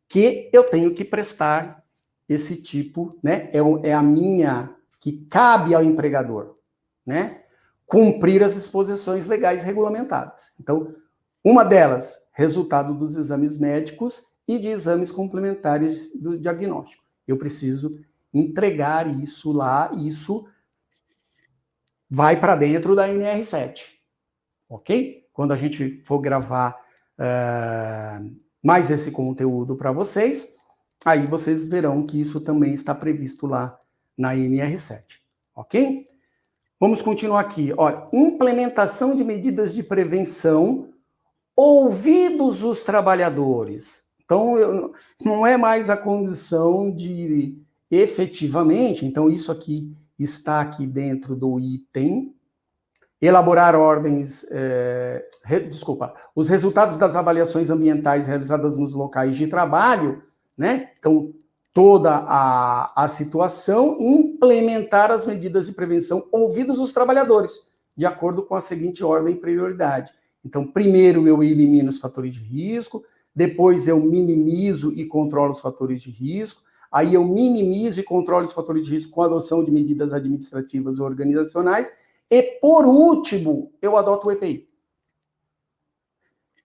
que eu tenho que prestar esse tipo, né? É a minha, que cabe ao empregador, né? Cumprir as disposições legais regulamentadas. Então, uma delas, resultado dos exames médicos e de exames complementares do diagnóstico. Eu preciso entregar isso lá, e isso vai para dentro da NR7, ok? Quando a gente for gravar mais esse conteúdo para vocês, aí vocês verão que isso também está previsto lá na NR7, ok? Vamos continuar aqui. Olha, implementação de medidas de prevenção, ouvidos os trabalhadores. Então, não é mais a condição de efetivamente, então isso aqui está aqui dentro do item, elaborar ordens, os resultados das avaliações ambientais realizadas nos locais de trabalho, né? Então, toda a situação, implementar as medidas de prevenção, ouvidos os trabalhadores, de acordo com a seguinte ordem e prioridade. Então, primeiro eu elimino os fatores de risco, depois eu minimizo e controlo os fatores de risco, aí eu minimizo e controlo os fatores de risco com a adoção de medidas administrativas e organizacionais, e, por último, eu adoto o EPI.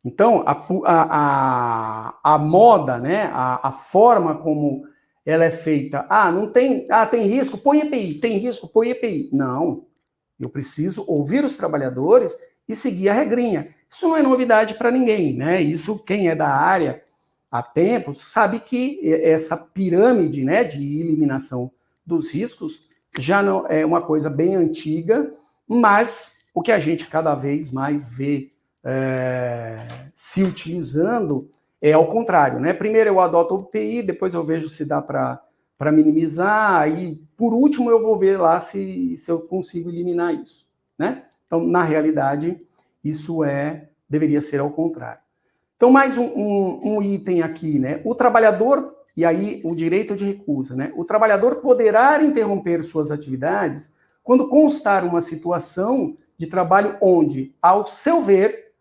Então, a moda, né, a forma como ela é feita, não tem, tem risco, põe EPI, tem risco, põe EPI. Não, eu preciso ouvir os trabalhadores e seguir a regrinha. Isso não é novidade para ninguém, né? Isso, quem é da área há tempos, sabe que essa pirâmide, né, de eliminação dos riscos já não é uma coisa bem antiga, mas o que a gente cada vez mais vê se utilizando é ao contrário, né? Primeiro eu adoto o TI, depois eu vejo se dá para minimizar, e por último eu vou ver lá se eu consigo eliminar isso, né? Então, na realidade, isso deveria ser ao contrário. Então, mais um item aqui, né? O trabalhador, e aí o direito de recusa, né? O trabalhador poderá interromper suas atividades quando constar uma situação de trabalho onde, ao ver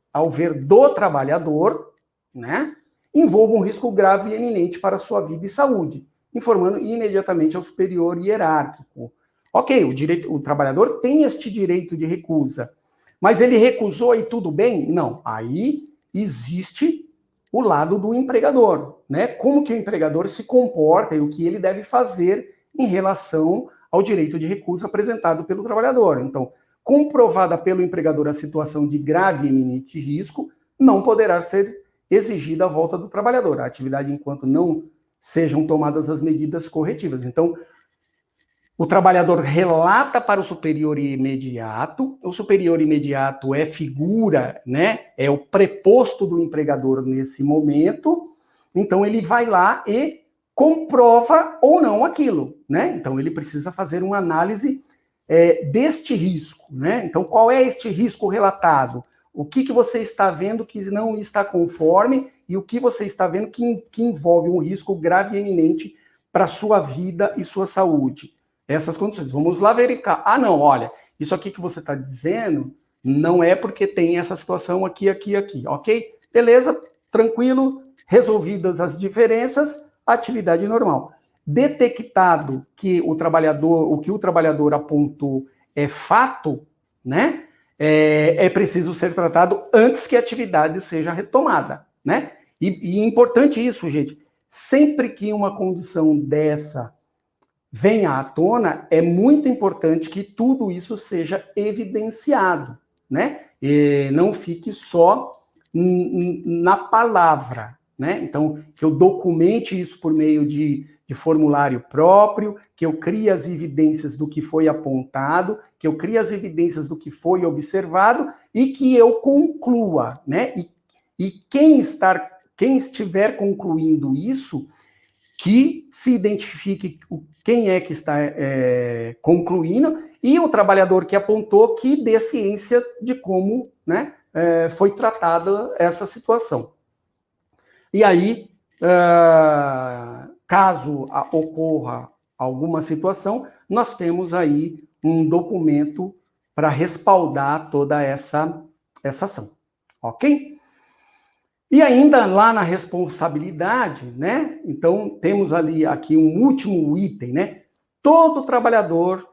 do trabalhador, né, envolva um risco grave e eminente para a sua vida e saúde, informando imediatamente ao superior hierárquico. Ok, o trabalhador tem este direito de recusa, mas ele recusou e tudo bem? Não, aí existe o lado do empregador, né? Como que o empregador se comporta e o que ele deve fazer em relação ao direito de recusa apresentado pelo trabalhador. Então, comprovada pelo empregador a situação de grave e iminente risco, não poderá ser exigida a volta do trabalhador, a atividade enquanto não sejam tomadas as medidas corretivas. Então, o trabalhador relata para o superior imediato é figura, né? É o preposto do empregador nesse momento, então ele vai lá e comprova ou não aquilo, né? Então ele precisa fazer uma análise deste risco, né? Então qual é este risco relatado? O que você está vendo que não está conforme e o que você está vendo que envolve um risco grave e iminente para a sua vida e sua saúde. Essas condições. Vamos lá verificar. Não, olha, isso aqui que você está dizendo não é porque tem essa situação aqui, ok? Beleza, tranquilo, resolvidas as diferenças, atividade normal. Detectado que o que o trabalhador apontou é fato, né? É preciso ser tratado antes que a atividade seja retomada, né? E é importante isso, gente. Sempre que uma condição dessa venha à tona, é muito importante que tudo isso seja evidenciado, né? E não fique só na palavra, né? Então, que eu documente isso por meio de formulário próprio, que eu crie as evidências do que foi apontado, que eu crie as evidências do que foi observado e que eu conclua, né? E quem estiver concluindo isso, que se identifique quem é que está concluindo e o trabalhador que apontou que dê ciência de como, né, foi tratada essa situação. E aí, caso ocorra alguma situação, nós temos aí um documento para respaldar toda essa essa ação, ok? E ainda lá na responsabilidade, né? Então, temos ali aqui um último item, né? Todo trabalhador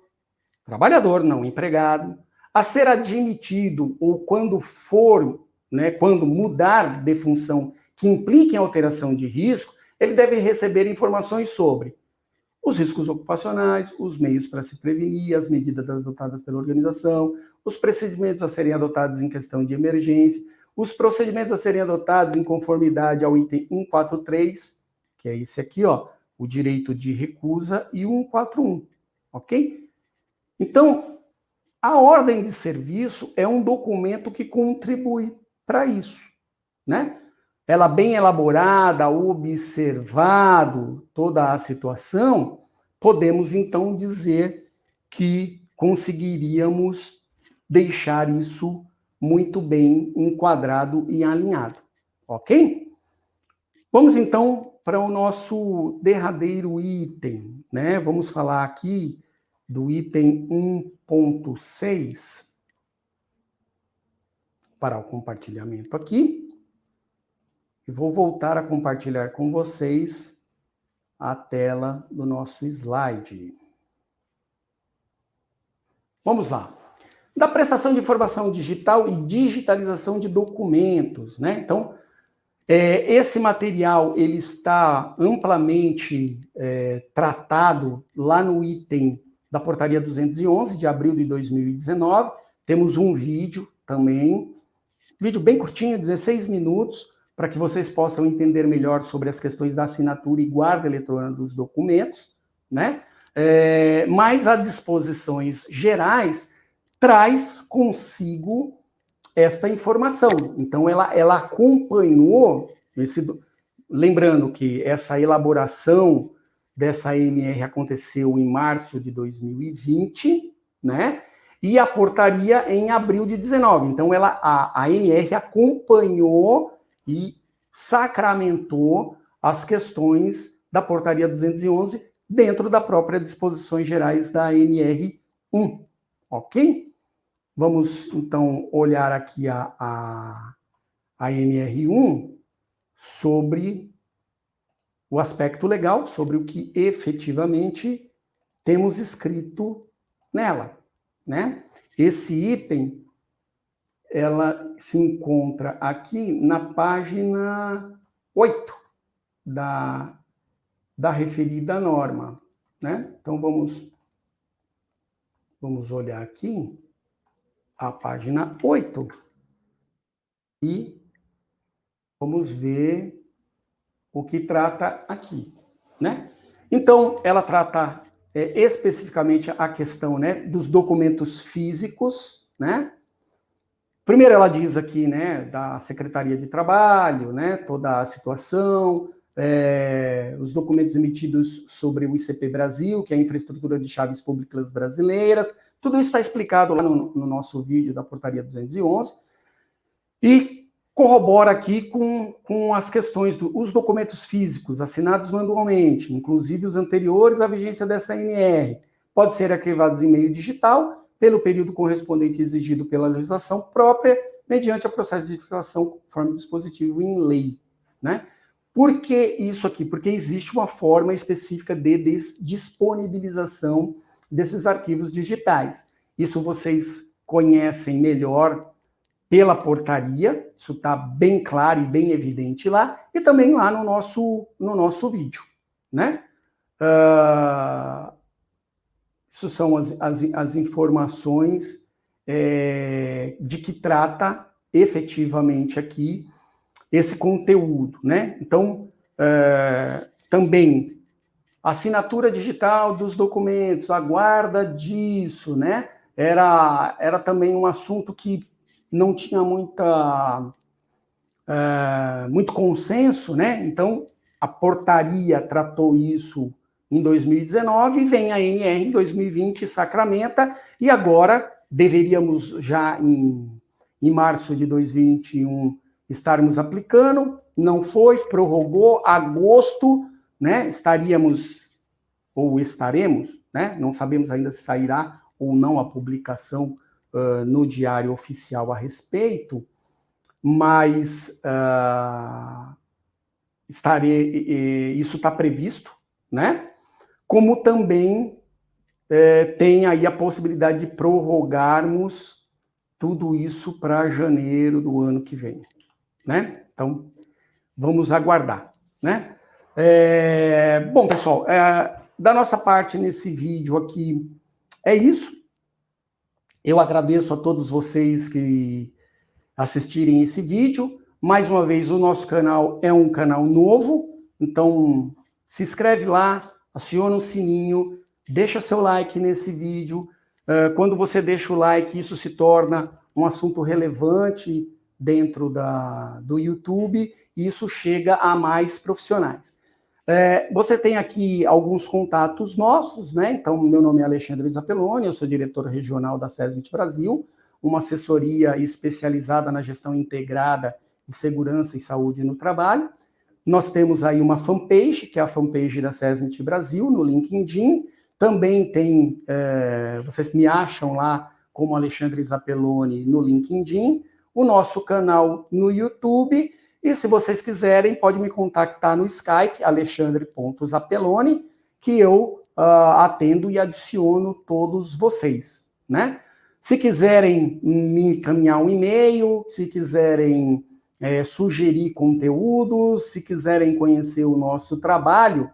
não empregado, a ser admitido ou quando for, né, quando mudar de função que implique em alteração de risco, ele deve receber informações sobre os riscos ocupacionais, os meios para se prevenir, as medidas adotadas pela organização, os procedimentos a serem adotados em questão de emergência, os procedimentos a serem adotados em conformidade ao item 143, que é esse aqui, ó, o direito de recusa, e o 141, ok? Então, a ordem de serviço é um documento que contribui para isso, né? Ela bem elaborada, observado toda a situação, podemos então dizer que conseguiríamos deixar isso muito bem enquadrado e alinhado, ok? Vamos então para o nosso derradeiro item, né? Vamos falar aqui do item 1.6 para o compartilhamento aqui. E vou voltar a compartilhar com vocês a tela do nosso slide. Vamos lá. Da prestação de informação digital e digitalização de documentos, né? Então, esse material ele está amplamente tratado lá no item da Portaria 211, de abril de 2019. Temos um vídeo também, vídeo bem curtinho, 16 minutos, para que vocês possam entender melhor sobre as questões da assinatura e guarda eletrônica dos documentos, né? Mas as disposições gerais traz consigo esta informação. Então, ela acompanhou, lembrando que essa elaboração dessa ANR aconteceu em março de 2020, né? E a portaria em abril de 19. Então, a ANR acompanhou e sacramentou as questões da portaria 211 dentro das próprias disposições gerais da ANR 1, ok? Vamos, então, olhar aqui a ANR 1 sobre o aspecto legal, sobre o que efetivamente temos escrito nela, né? Esse item, ela se encontra aqui na página 8 da referida norma, né? Então, vamos olhar aqui a página 8 e vamos ver o que trata aqui, né? Então, ela trata especificamente a questão, né, dos documentos físicos, né? Primeiro ela diz aqui, né, da Secretaria de Trabalho, né, toda a situação, os documentos emitidos sobre o ICP Brasil, que é a Infraestrutura de Chaves Públicas Brasileiras, tudo isso está explicado lá no nosso vídeo da Portaria 211, e corrobora aqui com as questões dos documentos físicos assinados manualmente, inclusive os anteriores à vigência dessa ANR, pode ser arquivados em meio digital, pelo período correspondente exigido pela legislação própria, mediante o processo de digitação conforme dispositivo em lei, né? Por que isso aqui? Porque existe uma forma específica de disponibilização desses arquivos digitais. Isso vocês conhecem melhor pela portaria, isso está bem claro e bem evidente lá, e também lá no nosso vídeo, né? Isso são as informações de que trata efetivamente aqui esse conteúdo, né? Então, também, assinatura digital dos documentos, a guarda disso, né? Era também um assunto que não tinha muito consenso, né? Então, a portaria tratou isso em 2019, vem a ANR em 2020, sacramenta, e agora deveríamos já em março de 2021 estarmos aplicando, não foi, prorrogou, agosto, né? Estaríamos, ou estaremos, né? Não sabemos ainda se sairá ou não a publicação no Diário Oficial a respeito, mas isso está previsto, né? Como também tem aí a possibilidade de prorrogarmos tudo isso para janeiro do ano que vem, né? Então, vamos aguardar, né? Bom, pessoal, da nossa parte nesse vídeo aqui é isso. Eu agradeço a todos vocês que assistirem esse vídeo. Mais uma vez, o nosso canal é um canal novo, então se inscreve lá, aciona o sininho, deixa seu like nesse vídeo. Quando você deixa o like, isso se torna um assunto relevante dentro do YouTube e isso chega a mais profissionais. Você tem aqui alguns contatos nossos, né? Então, meu nome é Alexandre Zappelloni, eu sou diretor regional da SESMIT Brasil, uma assessoria especializada na gestão integrada de segurança e saúde no trabalho. Nós temos aí uma fanpage, que é a fanpage da SESMIT Brasil, no LinkedIn. Também tem, vocês me acham lá como Alexandre Zappelloni no LinkedIn, o nosso canal no YouTube. E se vocês quiserem, pode me contactar no Skype, alexandre.zappelloni, que eu atendo e adiciono todos vocês, né? Se quiserem me encaminhar um e-mail, se quiserem sugerir conteúdos, se quiserem conhecer o nosso trabalho,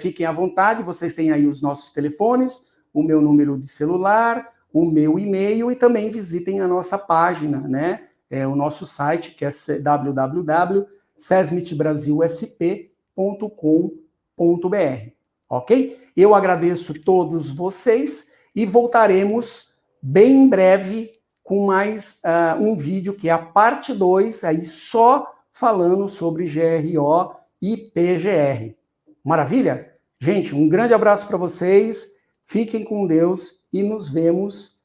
fiquem à vontade, vocês têm aí os nossos telefones, o meu número de celular, o meu e-mail e também visitem a nossa página, né? O nosso site, que é www.sesmitbrasilsp.com.br, ok? Eu agradeço todos vocês e voltaremos bem em breve com mais um vídeo, que é a parte 2, aí só falando sobre GRO e PGR. Maravilha? Gente, um grande abraço para vocês, fiquem com Deus e nos vemos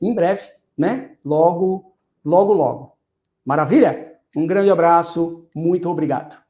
em breve, né? Logo. Maravilha? Um grande abraço, muito obrigado.